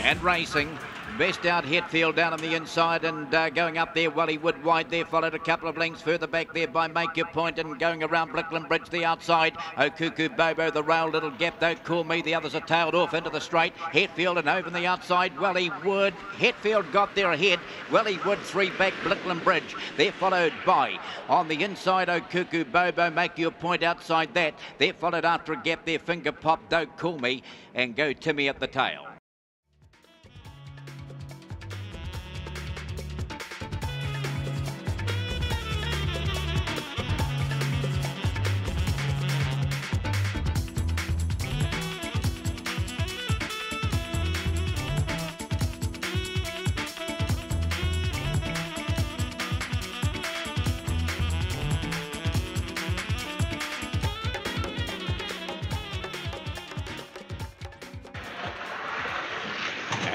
And racing. Best out Hetfield down on the inside and going up there, Wellywood wide there, followed a couple of lengths further back there by Make Your Point and going around Blickland Bridge the outside. Oh, Cuckoo Bobo, the rail, little gap, don't call me. The others are tailed off into the straight. Hetfield and over the outside, Wellywood. Hetfield got there ahead. Wellywood 3 back, Blickland Bridge. They're followed by, on the inside, Oh, Cuckoo Bobo, Make Your Point outside that. They're followed after a gap there, Finger Pop, Don't Call Me, and Go Timmy at the tail.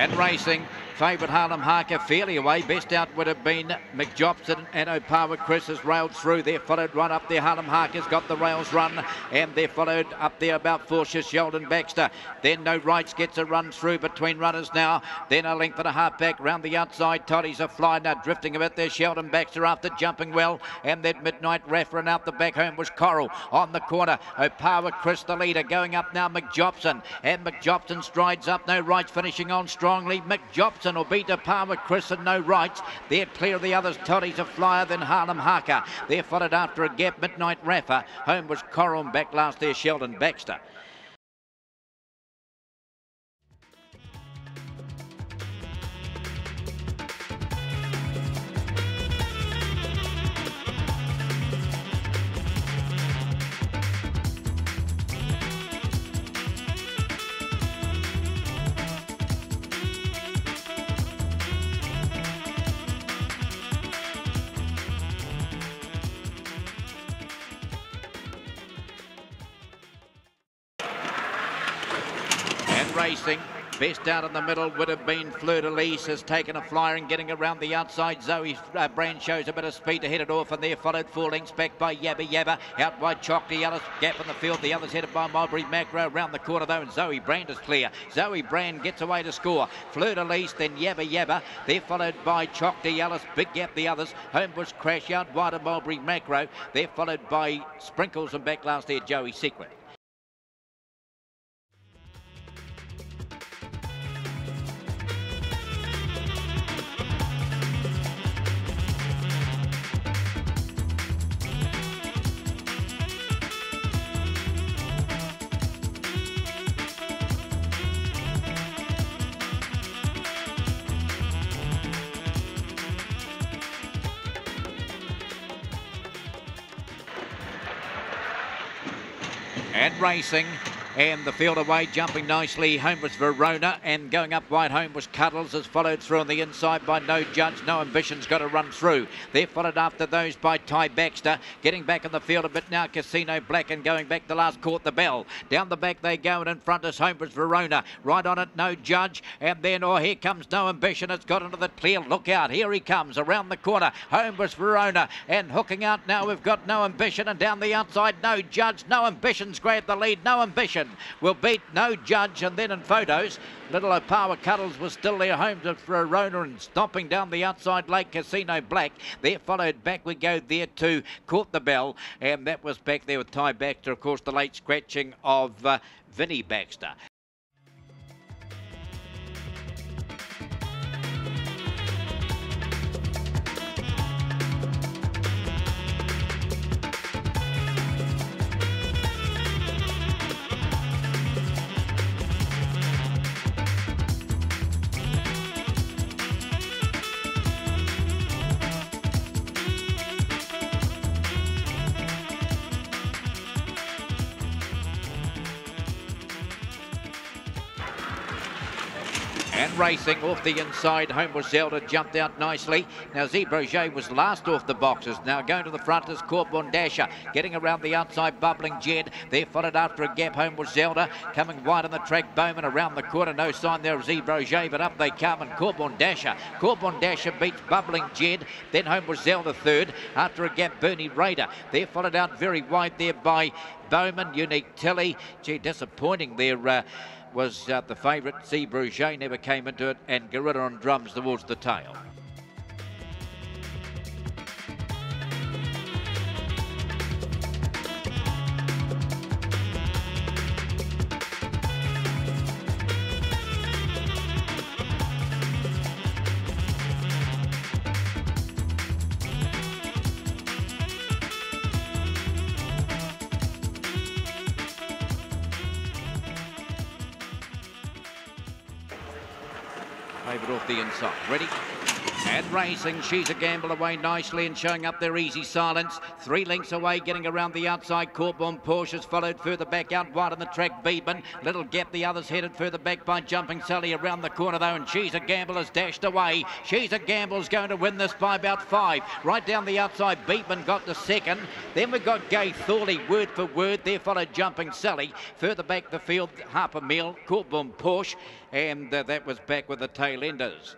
And racing, favourite Harlem Harker fairly away. Best out would have been McJobson and Opawa Chris has railed through. They're followed right up there. Harlem Harker's got the rails run and they're followed up there about 4 Sheldon Baxter. Then No Rights gets a run through between runners now. Then a length and a half back round the outside. Toddy's a fly now drifting a bit there. Sheldon Baxter after jumping well. And that Midnight Raffer and out the back home was Coral on the corner. Opawa Chris the leader going up now McJobson. And McJobson strides up. No Rights finishing on strongly. McJobson will beat Opawa Chris and No Rights. They're clear of the others. Toddy's a flyer, then Harlem Harker. They're followed after a gap. Midnight Raffer. Home was Coral, back last there Sheldon Baxter. Racing. Best out in the middle would have been Fleur de Lis, has taken a flyer and getting around the outside. Zoe Brand shows a bit of speed to head it off, and they're followed 4 lengths back by Yabba Yabba. Out wide Chocolate Ellis, gap in the field. The others headed by Mulberry Macro around the corner though, and Zoe Brand is clear. Zoe Brand gets away to score. Fleur de Lis, then Yabba Yabba. They're followed by Chocolate Ellis, big gap the others. Homebush Crash out wide of Mulberry Macro. They're followed by Sprinkles and back last there Joey Secret. And racing, and the field away, jumping nicely. Home was Verona, and going up wide home was Cuddles, as followed through on the inside by No Judge. No Ambition's got to run through. They're followed after those by Ty Baxter. Getting back in the field a bit now, Casino Black, and going back the last caught the bell. Down the back they go, and in front is Home was Verona. Right on it, No Judge, and then, oh, here comes No Ambition. It's got into the clear. Look out, here he comes around the corner. Home was Verona, and hooking out now we've got No Ambition, and down the outside No Judge. No Ambition's grabbed the lead. No Ambition will beat No Judge, and then in photos little Opawa Cuddles was still there. Home to Verona and stomping down the outside Lake Casino Black. They're followed back we go there to Caught the Bell, and that was back there with Ty Baxter, of course the late scratching of Vinnie Baxter. And racing off the inside, Home was Zelda, jumped out nicely. Now Zebroget was last off the boxes. Now going to the front is Corbon Dasher, getting around the outside, Bubbling Jed. They're followed after a gap. Home was Zelda, coming wide on the track. Bowman around the corner, no sign there of Zebroget, but up they come, and Corbon Dasher. Corbon Dasher beats Bubbling Jed. Then Home was Zelda third, after a gap Bernie Raider. They're followed out very wide there by Bowman, Unique Tilly. Gee, disappointing there. was the favourite. C. Bruget never came into it, and Gorilla on drums towards the tail. Favourite off the inside. Ready? And racing. She's a Gamble away nicely and showing up their Easy Silence. 3 lengths away, getting around the outside. Courtbourne Porsche's followed further back out wide on the track. Beebman. Little gap. The others headed further back by Jumping Sally around the corner though. And She's a Gamble has dashed away. She's a Gamble's going to win this by about 5. Right down the outside, Beebman got the second. Then we've got Gay Thorley, word for word. There followed Jumping Sally. Further back the field, Harper Meal, Courtbourne Porsche. And that was back with the tail enders.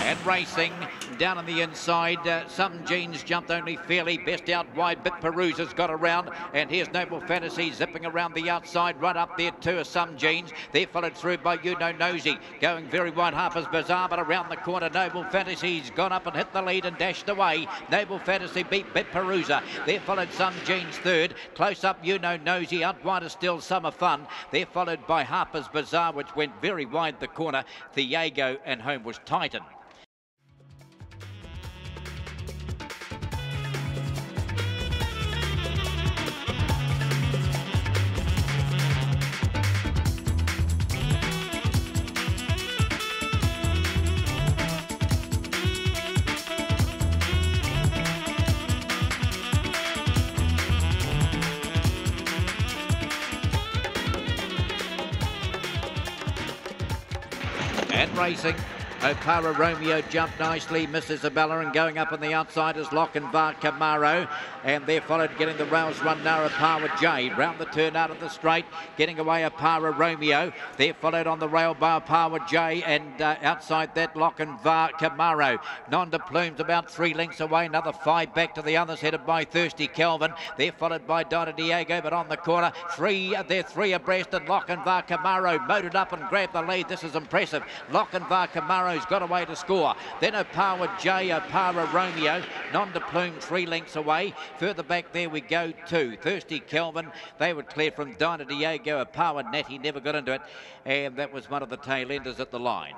And racing down on the inside, some Jeans jumped only fairly, best out wide. Bit Perusa's got around, and here's Noble Fantasy zipping around the outside, right up there too are some Jeans. They're followed through by You Know Nosy, going very wide. Harper's Bazaar, but around the corner Noble Fantasy's gone up and hit the lead and dashed away. Noble Fantasy beat Bit Perusa. They're followed some Jeans third, close up You Know Nosy, out wide is still Summer Fun. They're followed by Harper's Bazaar, which went very wide the corner. Thiago and home was Titan. And racing. Opara Romeo jumped nicely, Miss Isabella, and going up on the outside is Lochinvar Camaro, and they're followed getting the rails run now Opara J. Round the turn out of the straight, getting away Opara Romeo. They're followed on the rail by Opara J, and outside that Lochinvar Camaro. Nonda Plume's about 3 lengths away, another 5 back to the others, headed by Thirsty Kelvin. They're followed by Donna Diego, but on the corner, they're 3 abreast, and Lochinvar Camaro motored up and grabbed the lead. This is impressive. Lochinvar Camaro got away to score. Then Opara J, Opara Romeo, Nonda Plume 3 lengths away. Further back there we go to Thirsty Kelvin. They were clear from Donna Diego. Opara Natty never got into it, and that was one of the tail enders at the line.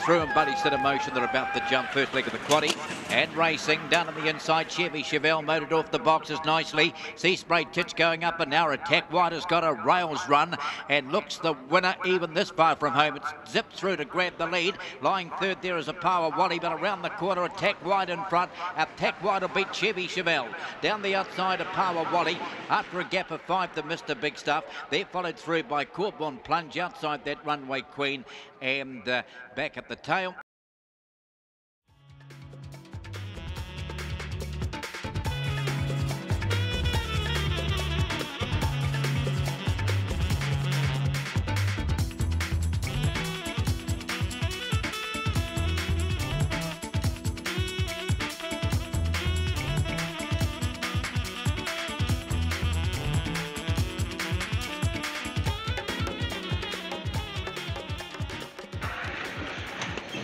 Through and Buddy set a motion. They're about to jump first leg of the quaddie. And racing down on the inside, Chevy Chevelle motored off the boxes nicely. Sea Spray Titch going up, and now Attack White has got a rails run and looks the winner even this far from home. It's zipped through to grab the lead. Lying third there is a Power Wally, but around the corner Attack White in front. Attack White will beat Chevy Chevelle. Down the outside of Power Wally after a gap of 5 to Mr. Big Stuff. They're followed through by Courtbourne Plunge outside that Runway Queen, and back at the tail.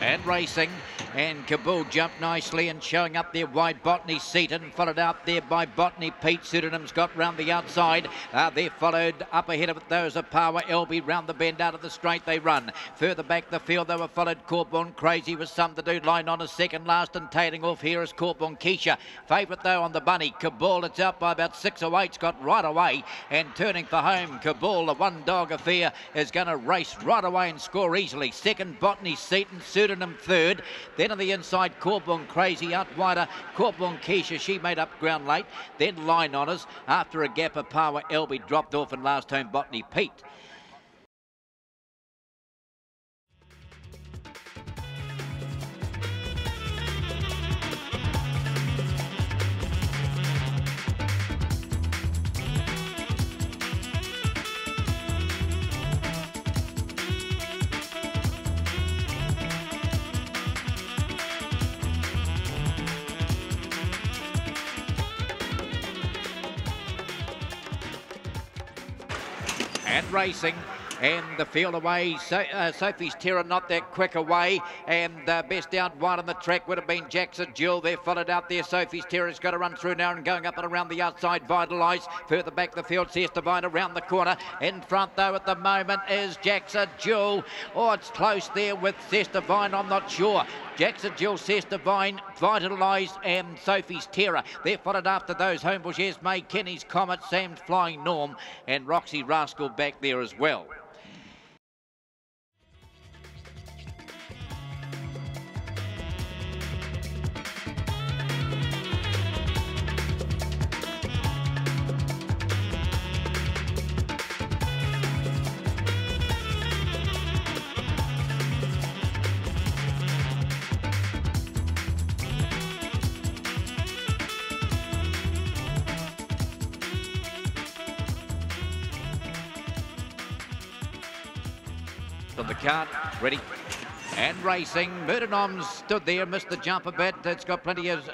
And racing And Kabul jumped nicely and showing up there wide. Botany Seaton, followed out there by Botany Pete. Pseudonym's got round the outside. They're followed up ahead of it. Those of Power LB round the bend out of the straight they run. Further back the field they were followed. Corborn Crazy with some to do. Line on a second last and tailing off here is Corborn Keisha. Favourite though on the bunny. Kabul, it's out by about 6 or 8. It's got right away and turning for home. Kabul, the one dog affair, is going to race right away and score easily. Second, Botany Seaton, Pseudonym third. Then on the inside, Corborn Crazy out wider. Corborn Keisha, she made up ground late. Then Line Honours after a gap of Power LB dropped off and last home Botany Pete. And racing. And the field away, Sophie's Terror not that quick away, and best out wide on the track would have been Jackson Jewel. They're followed out there. Sophie's Terror's got to run through now and going up and around the outside. Vitalise further back the field. Sears Divine around the corner. In front though at the moment is Jackson Jewel. Oh, it's close there with Sears Divine. I'm not sure. Jackson Jewel, Sears Divine, Vitalise and Sophie's Terror. They're followed after those. Homebush, Esme, Kenny's Comet, Sam's Flying Norm and Roxy Rascal back there as well. On the cart, ready and racing. Murdernom stood there, missed the jump a bit. It's got plenty of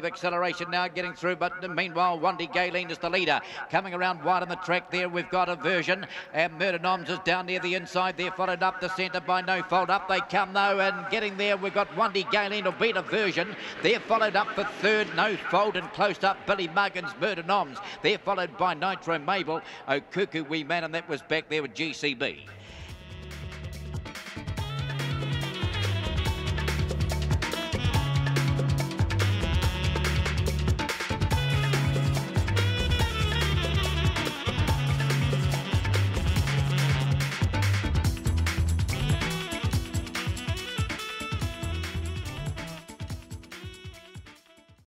acceleration now getting through, but meanwhile Wandy Gayleen is the leader. Coming around wide on the track there, we've got Aversion, and Murdernoms is down near the inside. They're followed up the centre by No Fold. Up they come though, and getting there we've got Wandy Gayleen will beat Aversion. They're followed up for third, No Fold, and close up Billy Muggins, Murdernoms. They're followed by Nitro Mabel, Okuku Wee Man, and that was back there with GCB.